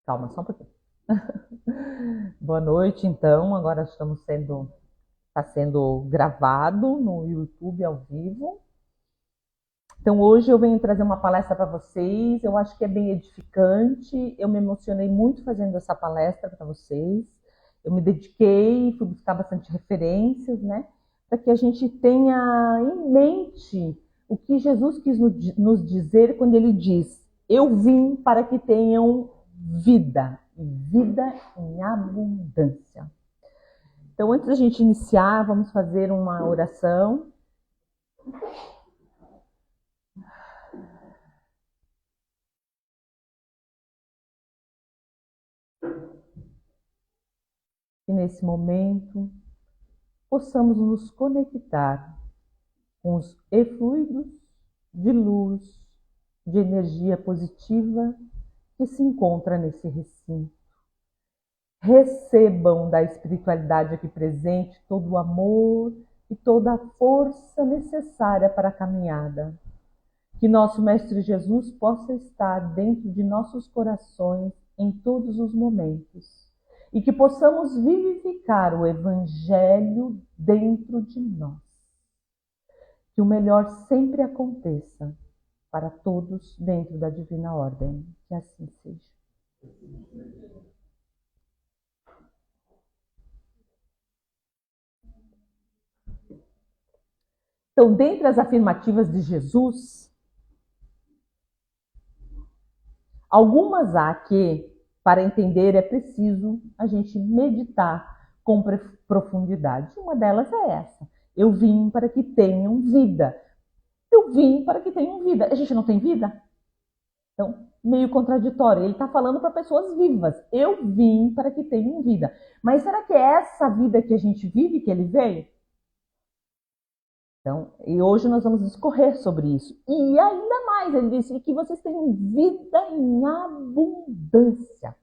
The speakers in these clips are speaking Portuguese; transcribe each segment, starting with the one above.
Calma, só um pouquinho. Boa noite, então. Agora está sendo gravado no YouTube ao vivo. Então, hoje eu venho trazer uma palestra para vocês. Eu acho que é bem edificante. Eu me emocionei muito fazendo essa palestra para vocês. Eu me dediquei, fui buscar bastante referências, né? Para que a gente tenha em mente o que Jesus quis nos dizer quando ele diz: eu vim para que tenham vida, e vida em abundância. Então, antes da gente iniciar, vamos fazer uma oração. E nesse momento, possamos nos conectar com os efluidos de luz, de energia positiva que se encontra nesse recinto. Recebam da espiritualidade aqui presente todo o amor e toda a força necessária para a caminhada. Que nosso Mestre Jesus possa estar dentro de nossos corações em todos os momentos e que possamos vivificar o Evangelho dentro de nós. Que o melhor sempre aconteça para todos dentro da Divina Ordem. Que assim seja. Então, dentre as afirmativas de Jesus, algumas há que, para entender, é preciso a gente meditar com profundidade. Uma delas é essa: eu vim para que tenham vida. Eu vim para que tenham vida. A gente não tem vida? Então, meio contraditório. Ele está falando para pessoas vivas. Eu vim para que tenham vida. Mas será que é essa vida que a gente vive que ele veio? Então, e hoje nós vamos discorrer sobre isso. E ainda mais, ele disse que vocês têm vida em abundância.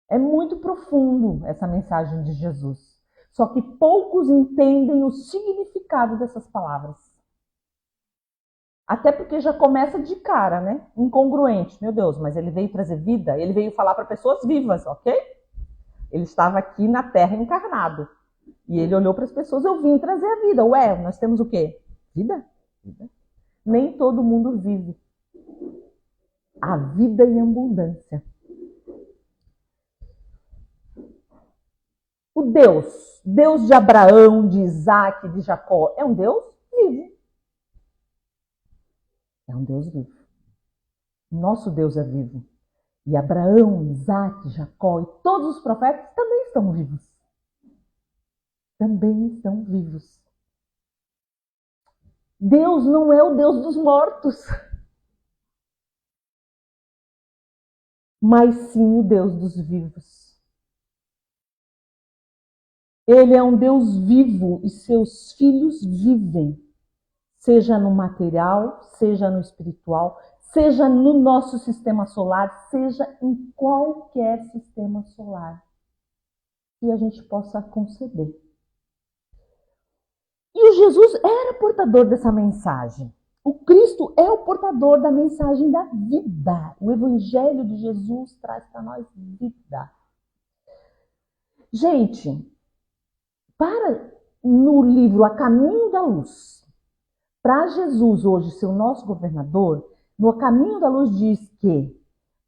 É muito profundo essa mensagem de Jesus. Só que poucos entendem o significado dessas palavras. Até porque já começa de cara, né? Incongruente. Meu Deus, mas ele veio trazer vida? Ele veio falar para pessoas vivas, ok? Ele estava aqui na Terra encarnado. E ele olhou para as pessoas: eu vim trazer a vida. Ué, nós temos o quê? Vida? Vida. Nem todo mundo vive a vida em abundância. O Deus de Abraão, de Isaac, de Jacó, é um Deus vivo. É um Deus vivo. Nosso Deus é vivo. E Abraão, Isaac, Jacó e todos os profetas também estão vivos. Também estão vivos. Deus não é o Deus dos mortos, mas sim o Deus dos vivos. Ele é um Deus vivo e seus filhos vivem, seja no material, seja no espiritual, seja no nosso sistema solar, seja em qualquer sistema solar que a gente possa conceber. E o Jesus era portador dessa mensagem. O Cristo é o portador da mensagem da vida. O Evangelho de Jesus traz para nós vida. Gente, no livro A Caminho da Luz, para Jesus hoje ser o nosso governador, no Caminho da Luz diz que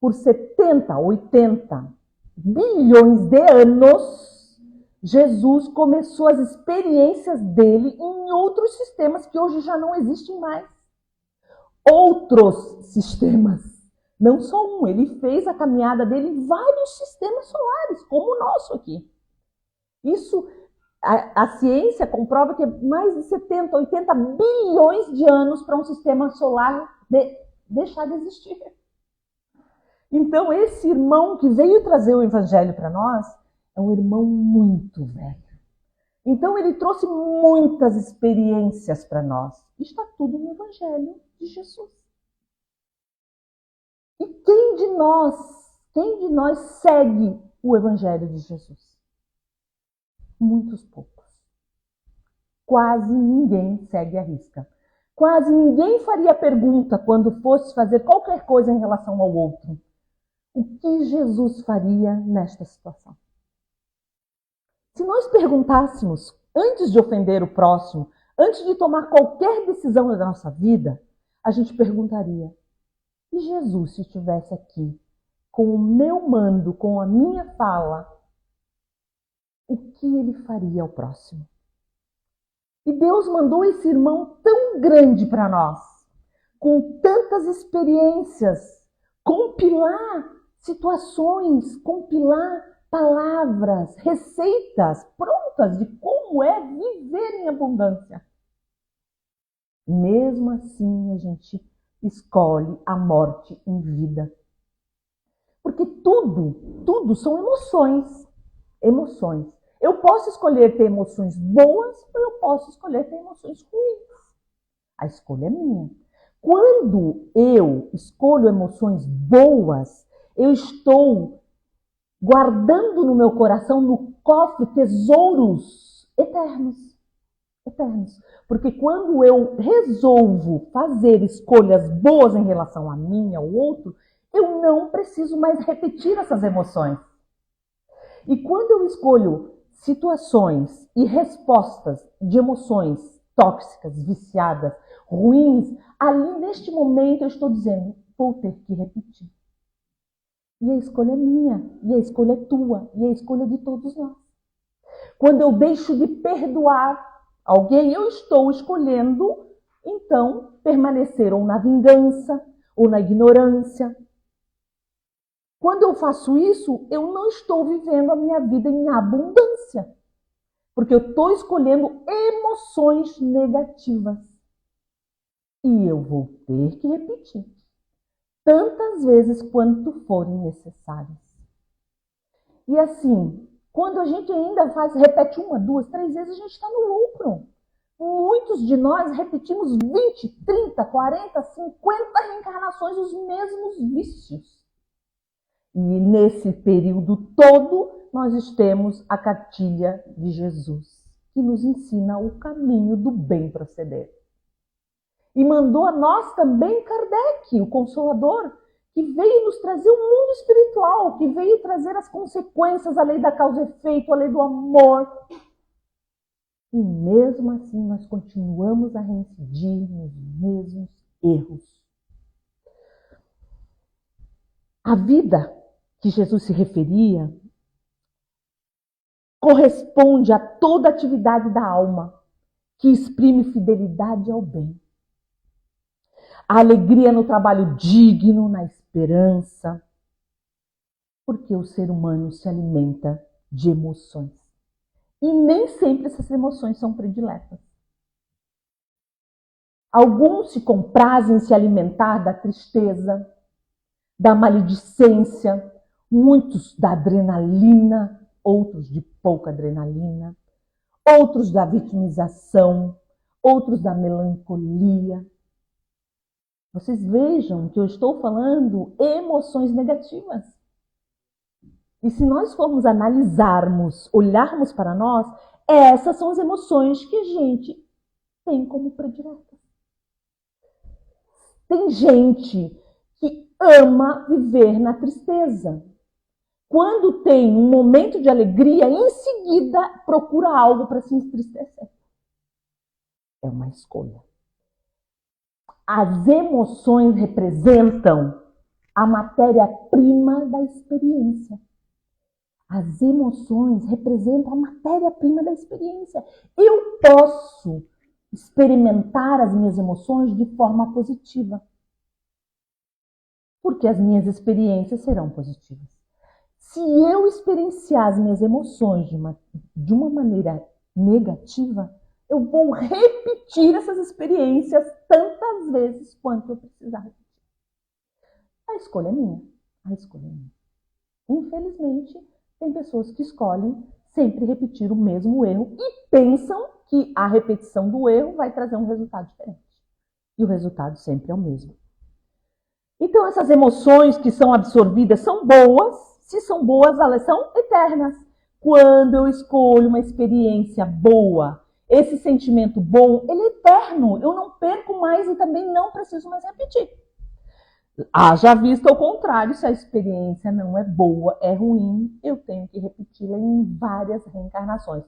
por 70, 80 bilhões de anos, Jesus começou as experiências dele em outros sistemas que hoje já não existem mais. Outros sistemas, não só um. Ele fez a caminhada dele em vários sistemas solares, como o nosso aqui. Isso, a ciência comprova que é mais de 70, 80 bilhões de anos para um sistema solar deixar de existir. Então, esse irmão que veio trazer o Evangelho para nós é um irmão muito velho. Então, ele trouxe muitas experiências para nós. Está tudo no Evangelho de Jesus. E quem de nós segue o Evangelho de Jesus? Muitos poucos. Quase ninguém segue a risca. Quase ninguém faria pergunta quando fosse fazer qualquer coisa em relação ao outro. O que Jesus faria nesta situação? Se nós perguntássemos, antes de ofender o próximo, antes de tomar qualquer decisão da nossa vida, a gente perguntaria: e Jesus, se estivesse aqui, com o meu mando, com a minha fala, o que ele faria ao próximo? E Deus mandou esse irmão tão grande para nós, com tantas experiências, compilar situações, compilar palavras, receitas prontas de como é viver em abundância. Mesmo assim, a gente escolhe a morte em vida. Porque tudo são emoções. Emoções. Eu posso escolher ter emoções boas ou eu posso escolher ter emoções ruins. A escolha é minha. Quando eu escolho emoções boas, eu estou guardando no meu coração, no cofre, tesouros eternos. Eternos. Porque quando eu resolvo fazer escolhas boas em relação a mim, ao outro, eu não preciso mais repetir essas emoções. E quando eu escolho situações e respostas de emoções tóxicas, viciadas, ruins, ali neste momento eu estou dizendo, vou ter que repetir. E a escolha é minha, e a escolha é tua, e a escolha é de todos nós. Quando eu deixo de perdoar alguém, eu estou escolhendo, então, permanecer ou na vingança, ou na ignorância. Quando eu faço isso, eu não estou vivendo a minha vida em abundância. Porque eu estou escolhendo emoções negativas. E eu vou ter que repetir. Tantas vezes quanto forem necessárias. E assim, quando a gente ainda repete 1, 2, 3 vezes, a gente está no lucro. Muitos de nós repetimos 20, 30, 40, 50 reencarnações os mesmos vícios. E nesse período todo, nós temos a cartilha de Jesus, que nos ensina o caminho do bem proceder. E mandou a nós também Kardec, o Consolador, que veio nos trazer o mundo espiritual, que veio trazer as consequências, a lei da causa e efeito, a lei do amor. E mesmo assim nós continuamos a reincidir nos mesmos erros. A vida que Jesus se referia corresponde a toda atividade da alma que exprime fidelidade ao bem. A alegria no trabalho digno, na esperança, porque o ser humano se alimenta de emoções. E nem sempre essas emoções são prediletas. Alguns se comprazem em se alimentar da tristeza, da maledicência, muitos da adrenalina, outros de pouca adrenalina, outros da vitimização, outros da melancolia. Vocês vejam que eu estou falando emoções negativas. E se nós formos analisarmos, olharmos para nós, essas são as emoções que a gente tem como prediletas. Tem gente que ama viver na tristeza. Quando tem um momento de alegria, em seguida procura algo para se entristecer. É uma escolha. As emoções representam a matéria-prima da experiência. As emoções representam a matéria-prima da experiência. Eu posso experimentar as minhas emoções de forma positiva, porque as minhas experiências serão positivas. Se eu experienciar as minhas emoções de uma maneira negativa, eu vou repetir essas experiências tantas vezes quanto eu precisar repetir. A escolha é minha. A escolha é minha. Infelizmente, tem pessoas que escolhem sempre repetir o mesmo erro e pensam que a repetição do erro vai trazer um resultado diferente. E o resultado sempre é o mesmo. Então, essas emoções que são absorvidas são boas. Se são boas, elas são eternas. Quando eu escolho uma experiência boa Esse sentimento bom, ele é eterno. Eu não perco mais e também não preciso mais repetir. Haja visto ao contrário, se a experiência não é boa, é ruim, eu tenho que repeti-la em várias reencarnações.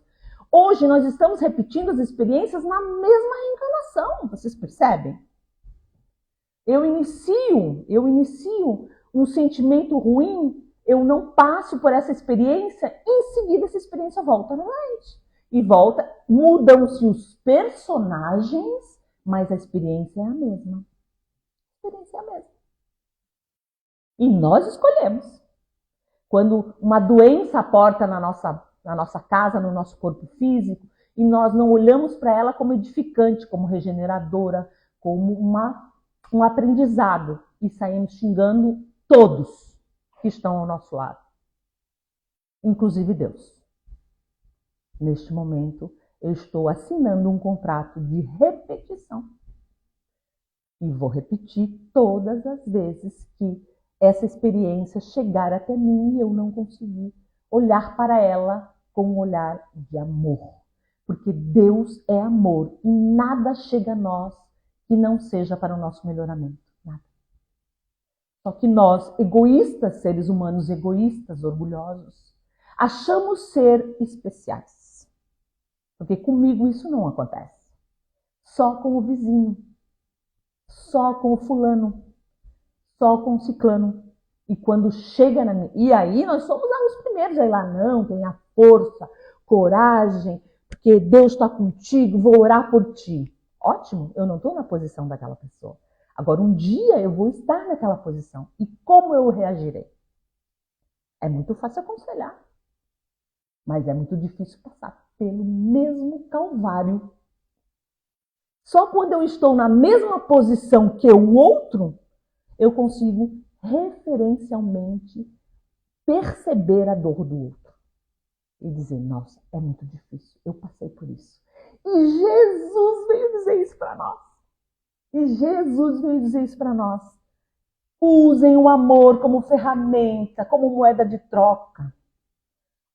Hoje nós estamos repetindo as experiências na mesma reencarnação, vocês percebem? Eu inicio um sentimento ruim, eu não passo por essa experiência, em seguida essa experiência volta novamente. E volta, mudam-se os personagens, mas a experiência é a mesma. A experiência é a mesma. E nós escolhemos. Quando uma doença aporta na nossa casa, no nosso corpo físico, e nós não olhamos para ela como edificante, como regeneradora, como um aprendizado, e saímos xingando todos que estão ao nosso lado, inclusive Deus. Neste momento, eu estou assinando um contrato de repetição. E vou repetir todas as vezes que essa experiência chegar até mim e eu não conseguir olhar para ela com um olhar de amor. Porque Deus é amor e nada chega a nós que não seja para o nosso melhoramento. Nada. Só que nós, egoístas, seres humanos egoístas, orgulhosos, achamos ser especiais. Porque comigo isso não acontece. Só com o vizinho, só com o fulano, só com o ciclano. E quando chega na minha... E aí nós somos os primeiros a ir lá, não, tenha força, coragem, porque Deus está contigo, vou orar por ti. Ótimo, eu não estou na posição daquela pessoa. Agora, um dia eu vou estar naquela posição. E como eu reagirei? É muito fácil aconselhar, mas é muito difícil passar pelo mesmo calvário. Só quando eu estou na mesma posição que o outro, eu consigo referencialmente perceber a dor do outro. E dizer, nossa, é muito difícil, eu passei por isso. E Jesus veio dizer isso para nós. Usem o amor como ferramenta, como moeda de troca.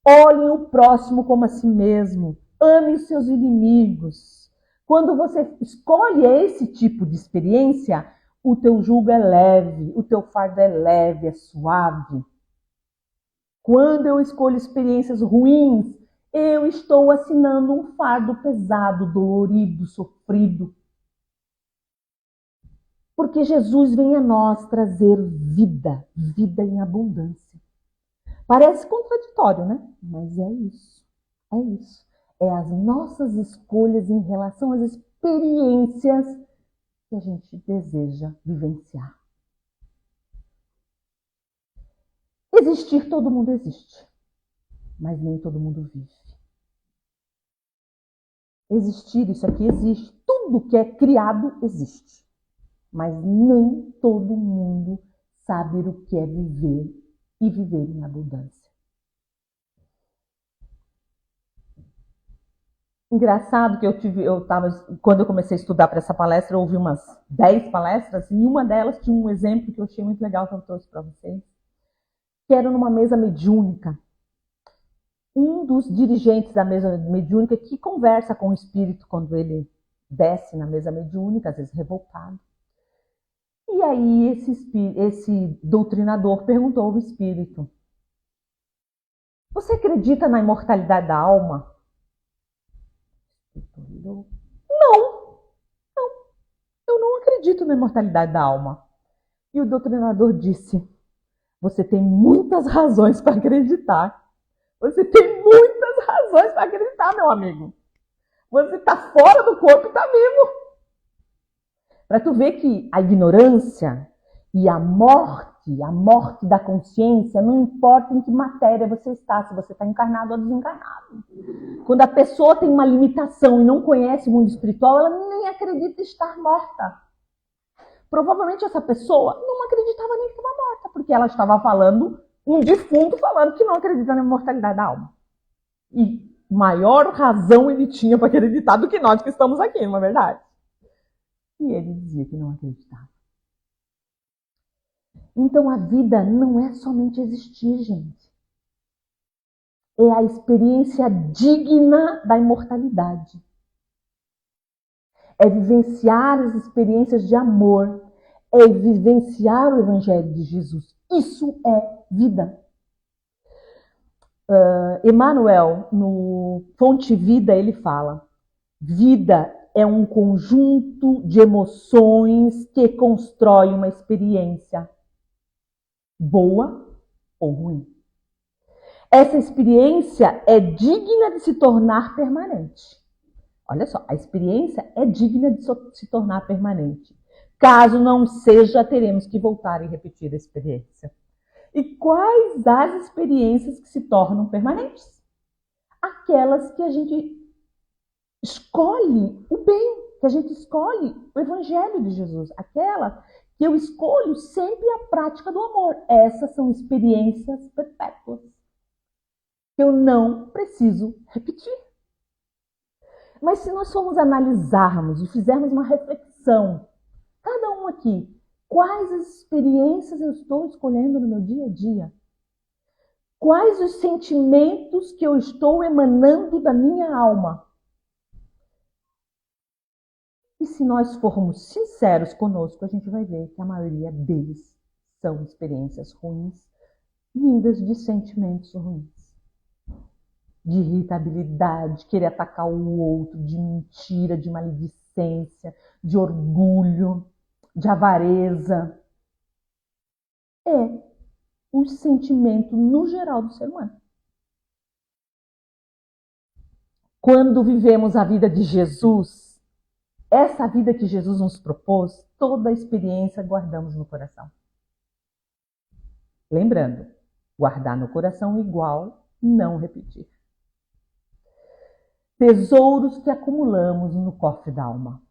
Olhem o próximo como a si mesmo. Ame os seus inimigos. Quando você escolhe esse tipo de experiência, o teu jugo é leve, o teu fardo é leve, é suave. Quando eu escolho experiências ruins, eu estou assinando um fardo pesado, dolorido, sofrido. Porque Jesus vem a nós trazer vida, vida em abundância. Parece contraditório, né? Mas é isso. É isso. É as nossas escolhas em relação às experiências que a gente deseja vivenciar. Existir, todo mundo existe. Mas nem todo mundo vive. Existir, isso aqui existe. Tudo que é criado existe. Mas nem todo mundo sabe o que é viver e viver em abundância. Engraçado que quando eu comecei a estudar para essa palestra, eu ouvi umas 10 palestras, e uma delas tinha um exemplo que eu achei muito legal que eu trouxe para vocês, que era numa mesa mediúnica. Um dos dirigentes da mesa mediúnica que conversa com o espírito quando ele desce na mesa mediúnica, às vezes revoltado. E aí esse doutrinador perguntou ao espírito: você acredita na imortalidade da alma? Não, eu não acredito na imortalidade da alma. E o doutrinador disse: você tem muitas razões para acreditar. Você tem muitas razões para acreditar, meu amigo. Você está fora do corpo e está vivo. Para tu ver que a ignorância e a morte da consciência, não importa em que matéria você está, se você está encarnado ou desencarnado. Quando a pessoa tem uma limitação e não conhece o mundo espiritual, ela nem acredita estar morta. Provavelmente essa pessoa não acreditava nem que estava morta, porque ela estava falando, um defunto falando que não acredita na imortalidade da alma. E maior razão ele tinha para acreditar do que nós que estamos aqui, não é verdade? E ele dizia que não acreditava. Então a vida não é somente existir, gente. É a experiência digna da imortalidade. é vivenciar as experiências de amor, é vivenciar o Evangelho de Jesus. Isso é vida. Emmanuel, no Fonte Vida, ele fala: vida é um conjunto de emoções que constrói uma experiência, boa ou ruim. Essa experiência é digna de se tornar permanente. Olha só, a experiência é digna de se tornar permanente. Caso não seja, teremos que voltar e repetir a experiência. E quais as experiências que se tornam permanentes? Aquelas que a gente escolhe o bem, que a gente escolhe o Evangelho de Jesus. Aquela que eu escolho sempre a prática do amor. Essas são experiências perpétuas que eu não preciso repetir. Mas se nós formos analisarmos e fizermos uma reflexão, cada um aqui, quais as experiências eu estou escolhendo no meu dia a dia? Quais os sentimentos que eu estou emanando da minha alma? E se nós formos sinceros conosco, a gente vai ver que a maioria deles são experiências ruins, vindas de sentimentos ruins. De irritabilidade, querer atacar o outro, de mentira, de maledicência, de orgulho, de avareza. É o sentimento no geral do ser humano. Quando vivemos a vida de Jesus, essa vida que Jesus nos propôs, toda a experiência guardamos no coração. Lembrando, guardar no coração igual não repetir. Tesouros que acumulamos no cofre da alma.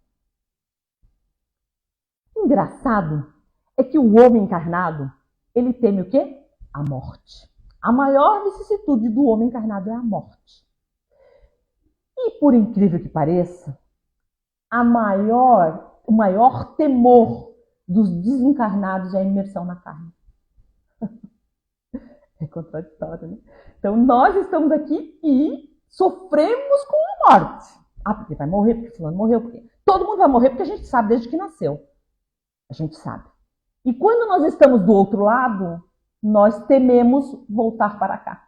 Engraçado é que o homem encarnado, ele teme o quê? A morte. A maior vicissitude do homem encarnado é a morte. E por incrível que pareça, o maior temor dos desencarnados é a imersão na carne. É contraditório, né? Então nós estamos aqui e sofremos com a morte. Ah, porque vai morrer, porque fulano morreu, porque todo mundo vai morrer, porque a gente sabe desde que nasceu. A gente sabe. E quando nós estamos do outro lado, nós tememos voltar para cá.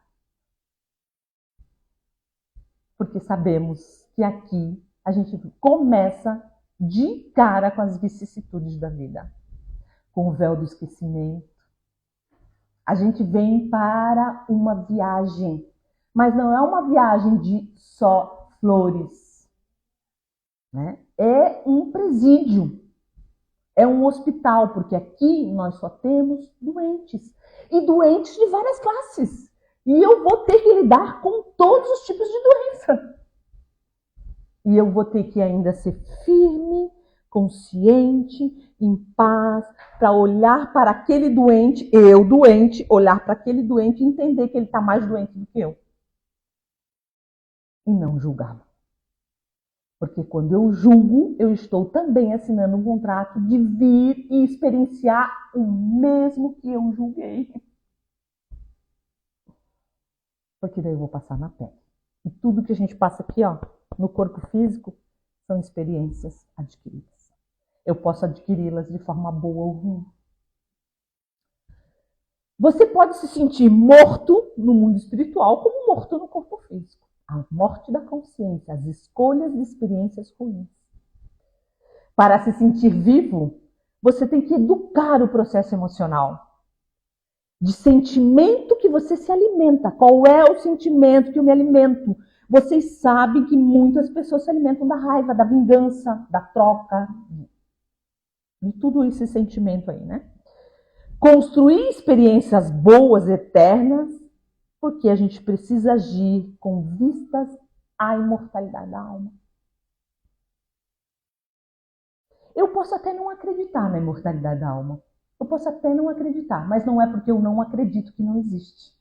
Porque sabemos que aqui a gente começa de cara com as vicissitudes da vida. Com o véu do esquecimento. A gente vem para uma viagem. Mas não é uma viagem de só flores. Né? É um presídio. É um hospital, porque aqui nós só temos doentes. E doentes de várias classes. E eu vou ter que lidar com todos os tipos de doença. E eu vou ter que ainda ser firme, consciente, em paz, para olhar para aquele doente, eu doente, olhar para aquele doente e entender que ele está mais doente do que eu. E não julgá-lo. Porque quando eu julgo, eu estou também assinando um contrato de vir e experienciar o mesmo que eu julguei. Porque daí eu vou passar na pele. E tudo que a gente passa aqui, ó, no corpo físico, são experiências adquiridas. Eu posso adquiri-las de forma boa ou ruim. Você pode se sentir morto no mundo espiritual como morto no corpo físico. A morte da consciência, as escolhas de experiências ruins. Para se sentir vivo, você tem que educar o processo emocional. De sentimento que você se alimenta. Qual é o sentimento que eu me alimento? Vocês sabem que muitas pessoas se alimentam da raiva, da vingança, da troca, de tudo esse sentimento aí, né? Construir experiências boas, eternas, porque a gente precisa agir com vistas à imortalidade da alma. Eu posso até não acreditar na imortalidade da alma. Eu posso até não acreditar, mas não é porque eu não acredito que não existe.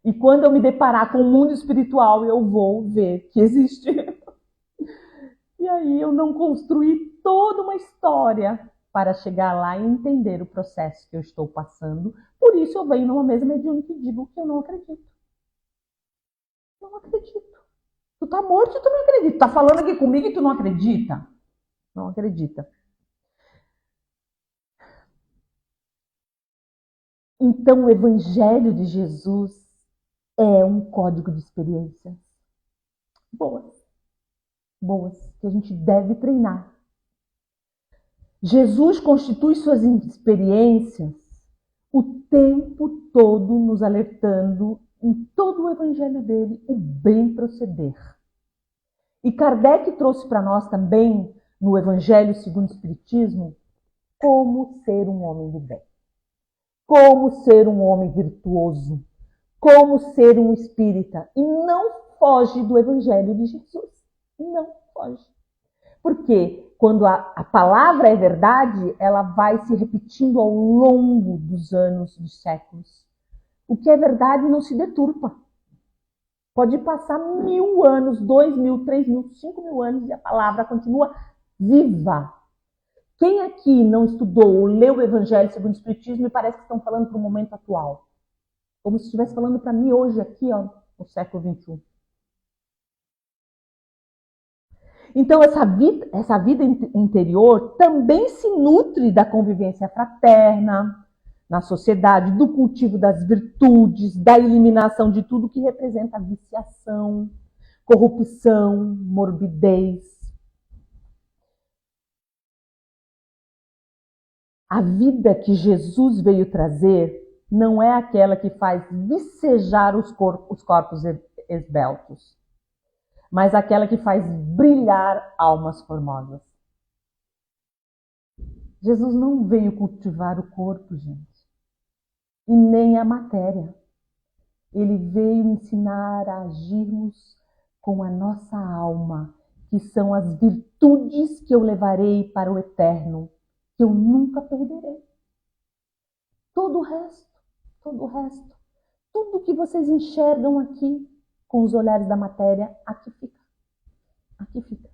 E quando eu me deparar com o mundo espiritual, eu vou ver que existe. E aí eu não construí toda uma história para chegar lá e entender o processo que eu estou passando. Por isso eu venho numa mesa mediúnica e digo que eu não acredito. Não acredito. Tu tá morto e tu não acredita. Tu tá falando aqui comigo e tu não acredita? Não acredita. Então, o Evangelho de Jesus é um código de experiências boas, que a gente deve treinar. Jesus constitui suas experiências o tempo todo nos alertando em todo o Evangelho dele o bem proceder. E Kardec trouxe para nós também, no Evangelho segundo o Espiritismo, como ser um homem do bem, como ser um homem virtuoso, como ser um espírita. E não foge do Evangelho de Jesus. Não foge. Porque quando a palavra é verdade, ela vai se repetindo ao longo dos anos, dos séculos. O que é verdade não se deturpa. Pode passar 1000 anos, 2000, 3000, 5000 anos e a palavra continua viva. Quem aqui não estudou ou leu o Evangelho segundo o Espiritismo, me parece que estão falando para o momento atual. Como se estivesse falando para mim hoje aqui, ó, no século XXI. Então, essa vida interior também se nutre da convivência fraterna na sociedade, do cultivo das virtudes, da eliminação de tudo que representa viciação, corrupção, morbidez. A vida que Jesus veio trazer não é aquela que faz vicejar os corpos esbeltos, mas aquela que faz brilhar almas formosas. Jesus não veio cultivar o corpo, gente, e nem a matéria. Ele veio ensinar a agirmos com a nossa alma, que são as virtudes que eu levarei para o eterno, que eu nunca perderei. Todo o resto, tudo que vocês enxergam aqui com os olhares da matéria, aqui fica. Aqui fica.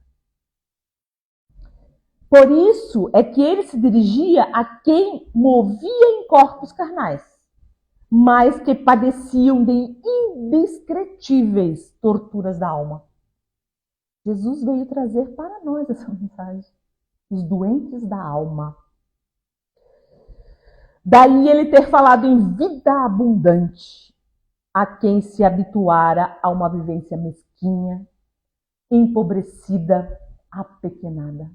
Por isso é que ele se dirigia a quem movia em corpos carnais, mas que padeciam de indescritíveis torturas da alma. Jesus veio trazer para nós essa mensagem. Os doentes da alma. Daí ele ter falado em vida abundante a quem se habituara a uma vivência mesquinha, empobrecida, apequenada.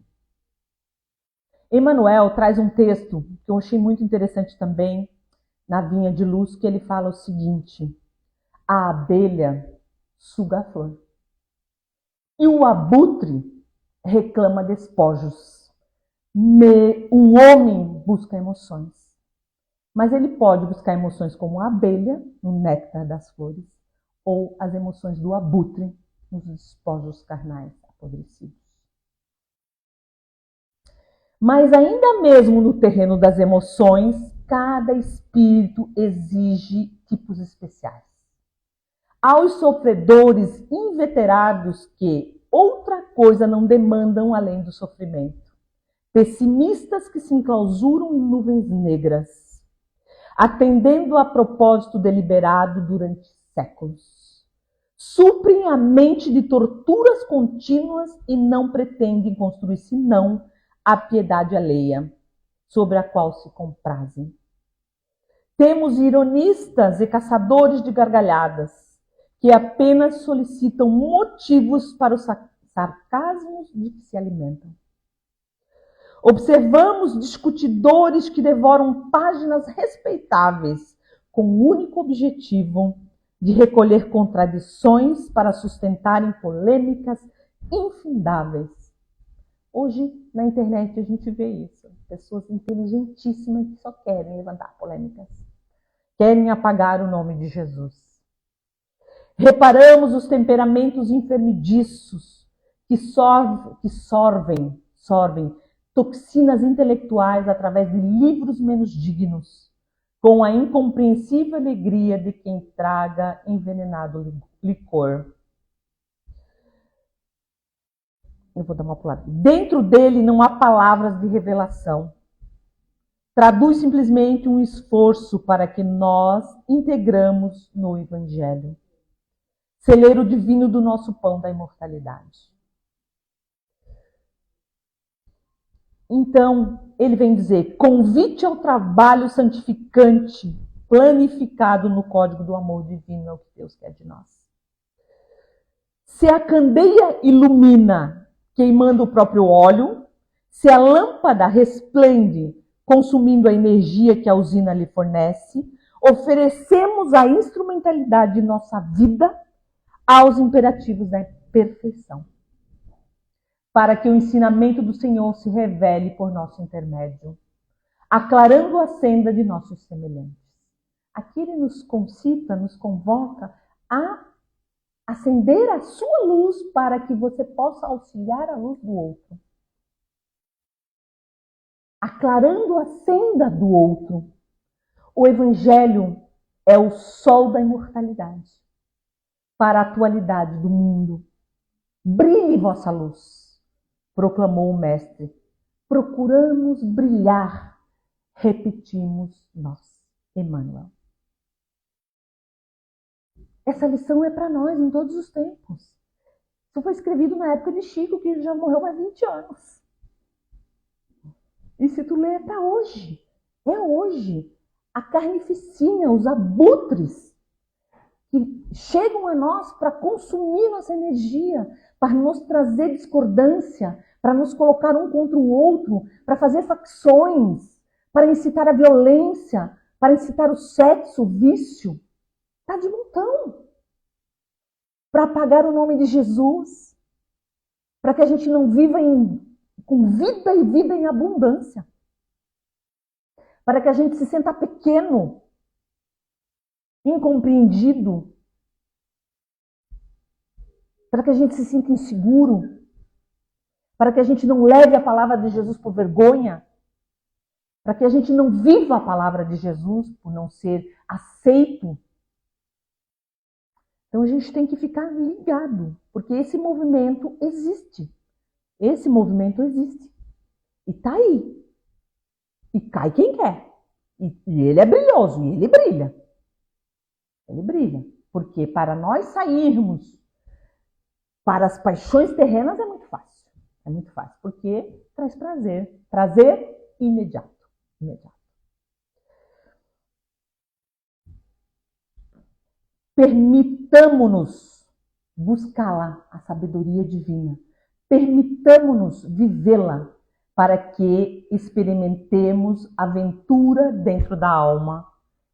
Emmanuel traz um texto que eu achei muito interessante também, na Vinha de Luz, que ele fala o seguinte: a abelha suga a flor e o abutre reclama despojos. O homem busca emoções, mas ele pode buscar emoções como a abelha, no néctar das flores, ou as emoções do abutre, nos despojos carnais apodrecidos. Mas ainda mesmo no terreno das emoções, cada espírito exige tipos especiais. Aos sofredores inveterados que outra coisa não demandam além do sofrimento. Pessimistas que se enclausuram em nuvens negras, atendendo a propósito deliberado durante séculos. Suprem a mente de torturas contínuas e não pretendem construir senão a piedade alheia, sobre a qual se comprazem. Temos ironistas e caçadores de gargalhadas, que apenas solicitam motivos para os sarcasmos de que se alimentam. Observamos discutidores que devoram páginas respeitáveis, com o único objetivo de recolher contradições para sustentarem polêmicas infindáveis. Hoje, na internet, a gente vê isso. Pessoas inteligentíssimas que só querem levantar polêmicas. Querem apagar o nome de Jesus. Reparamos os temperamentos enfermidiços que sorvem toxinas intelectuais através de livros menos dignos, com a incompreensível alegria de quem traga envenenado licor. Eu vou dar uma pulada. Dentro dele não há palavras de revelação. Traduz simplesmente um esforço para que nós integramos no Evangelho. celeiro divino do nosso pão da imortalidade. Então, ele vem dizer, convite ao trabalho santificante, planificado no código do amor divino, é o que Deus quer de nós. Se a candeia ilumina, queimando o próprio óleo, se a lâmpada resplende, consumindo a energia que a usina lhe fornece, oferecemos a instrumentalidade de nossa vida aos imperativos da perfeição, para que o ensinamento do Senhor se revele por nosso intermédio, aclarando a senda de nossos semelhantes. Aqui ele nos concita, nos convoca a acender a sua luz para que você possa auxiliar a luz do outro. Aclarando a senda do outro. O Evangelho é o sol da imortalidade para a atualidade do mundo. Brilhe vossa luz, proclamou o Mestre. Procuramos brilhar, repetimos nós. Emmanuel. Essa lição é para nós em todos os tempos. Isso foi escrevido na época de Chico, que já morreu há 20 anos. E se tu lê, é para hoje. É hoje. A carnificina, os abutres que chegam a nós para consumir nossa energia, para nos trazer discordância, para nos colocar um contra o outro, para fazer facções, para incitar a violência, para incitar o sexo, o vício. Está de montão. Para apagar o nome de Jesus. Para que a gente não viva com vida e vida em abundância. Para que a gente se sinta pequeno, incompreendido. Para que a gente se sinta inseguro. Para que a gente não leve a palavra de Jesus por vergonha. Para que a gente não viva a palavra de Jesus por não ser aceito. Então a gente tem que ficar ligado, porque esse movimento existe. Esse movimento existe. E está aí. E cai quem quer. E ele é brilhoso, e ele brilha. Ele brilha. Porque para nós sairmos para as paixões terrenas é muito fácil. É muito fácil, porque traz prazer. Prazer imediato. Imediato. Permitamo-nos buscá-la, a sabedoria divina. Permitamo-nos vivê-la para que experimentemos aventura dentro da alma,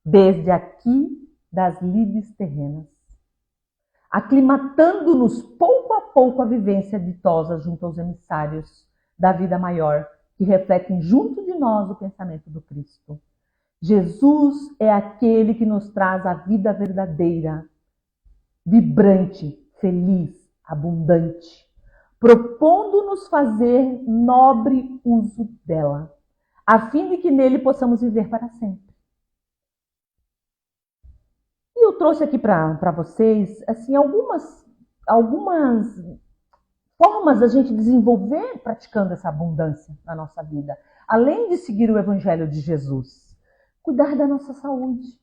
desde aqui das lides terrenas, aclimatando-nos pouco a pouco à vivência ditosa junto aos emissários da vida maior, que refletem junto de nós o pensamento do Cristo. Jesus é aquele que nos traz a vida verdadeira, vibrante, feliz, abundante, propondo-nos fazer nobre uso dela, a fim de que nele possamos viver para sempre. E eu trouxe aqui para vocês assim, algumas formas da gente desenvolver praticando essa abundância na nossa vida, além de seguir o Evangelho de Jesus. Cuidar da nossa saúde.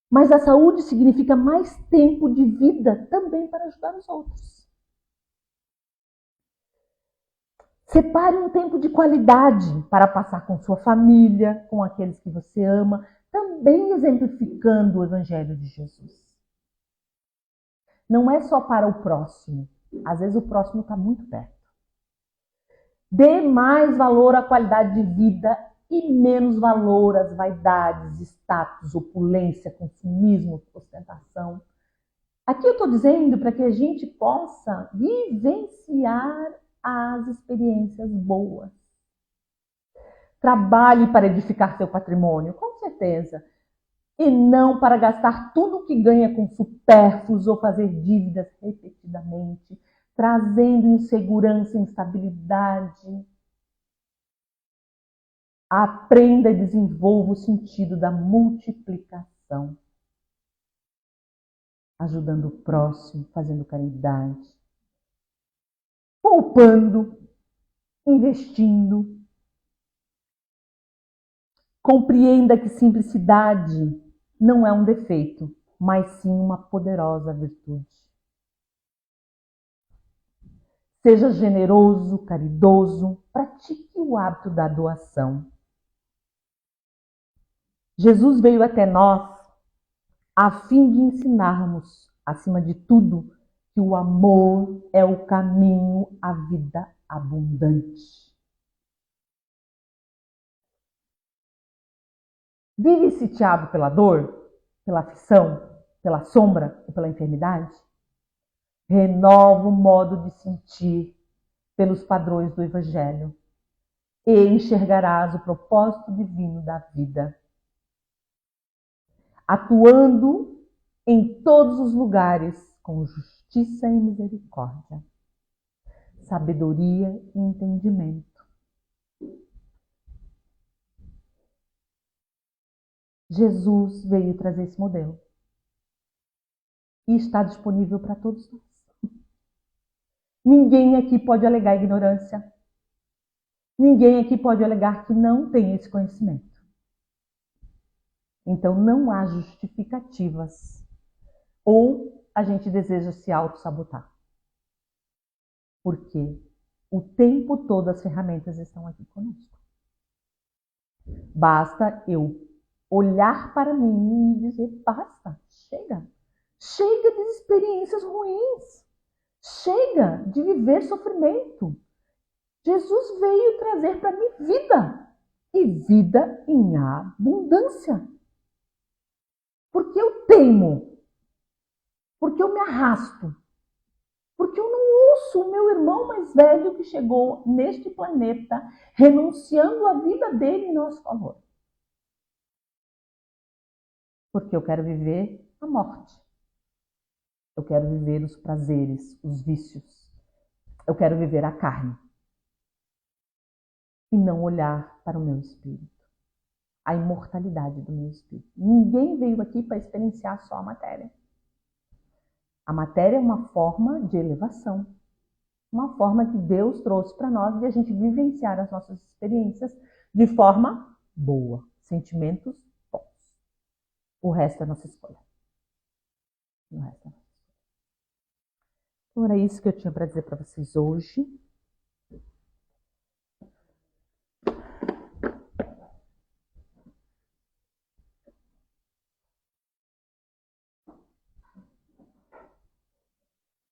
Mas a saúde significa mais tempo de vida também para ajudar os outros. Separe um tempo de qualidade para passar com sua família, com aqueles que você ama, também exemplificando o Evangelho de Jesus. Não é só para o próximo. Às vezes o próximo está muito perto. Dê mais valor à qualidade de vida e menos valor às vaidades, status, opulência, consumismo, ostentação. Aqui eu estou dizendo para que a gente possa vivenciar as experiências boas. Trabalhe para edificar seu patrimônio, com certeza. E não para gastar tudo o que ganha com supérfluos ou fazer dívidas repetidamente, trazendo insegurança e instabilidade. Aprenda e desenvolva o sentido da multiplicação. Ajudando o próximo, fazendo caridade. Poupando, investindo. Compreenda que simplicidade não é um defeito, mas sim uma poderosa virtude. Seja generoso, caridoso, pratique o hábito da doação. Jesus veio até nós a fim de ensinarmos, acima de tudo, que o amor é o caminho à vida abundante. Vive sitiado pela dor, pela aflição, pela sombra ou pela enfermidade? Renova o modo de sentir pelos padrões do Evangelho e enxergarás o propósito divino da vida. Atuando em todos os lugares com justiça e misericórdia, sabedoria e entendimento. Jesus veio trazer esse modelo e está disponível para todos nós. Ninguém aqui pode alegar ignorância. Ninguém aqui pode alegar que não tem esse conhecimento. Então não há justificativas. Ou a gente deseja se auto-sabotar. Porque o tempo todo as ferramentas estão aqui conosco. Basta eu olhar para mim e dizer, basta, chega. Chega de experiências ruins. Chega de viver sofrimento. Jesus veio trazer para mim vida. E vida em abundância. Porque eu teimo. Porque eu me arrasto. Porque eu não ouço o meu irmão mais velho que chegou neste planeta renunciando a vida dele em nosso favor. Porque eu quero viver a morte. Eu quero viver os prazeres, os vícios. Eu quero viver a carne. E não olhar para o meu espírito. A imortalidade do meu espírito. Ninguém veio aqui para experienciar só a matéria. A matéria é uma forma de elevação. Uma forma que Deus trouxe para nós de a gente vivenciar as nossas experiências de forma boa. Sentimentos bons. O resto é nossa escolha. O resto é nossa escolha. Então era isso que eu tinha para dizer para vocês hoje.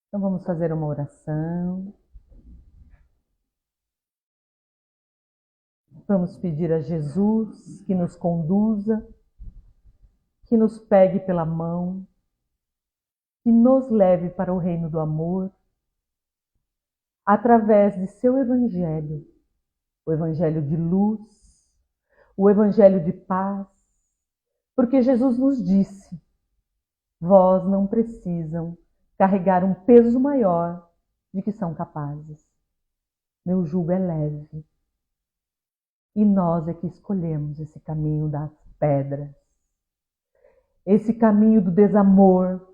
Então vamos fazer uma oração. Vamos pedir a Jesus que nos conduza, que nos pegue pela mão, que nos leve para o reino do amor, através de seu Evangelho, o Evangelho de luz, o Evangelho de paz, porque Jesus nos disse, vós não precisam carregar um peso maior de que são capazes. Meu jugo é leve. E nós é que escolhemos esse caminho das pedras, esse caminho do desamor,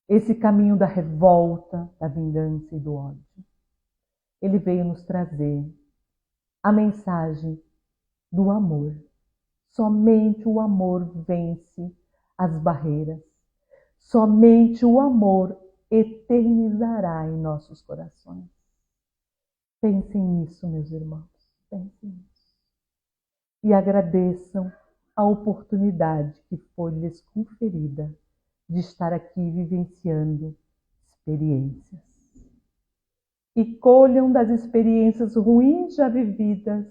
esse caminho da revolta, da vingança e do ódio. Ele veio nos trazer a mensagem do amor. Somente o amor vence as barreiras. Somente o amor eternizará em nossos corações. Pensem nisso, meus irmãos. Pensem nisso. E agradeçam a oportunidade que foi lhes conferida de estar aqui vivenciando experiências. E colham das experiências ruins já vividas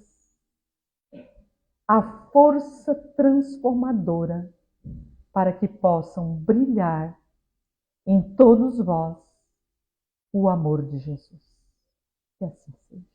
a força transformadora para que possam brilhar em todos vós o amor de Jesus. Que assim seja.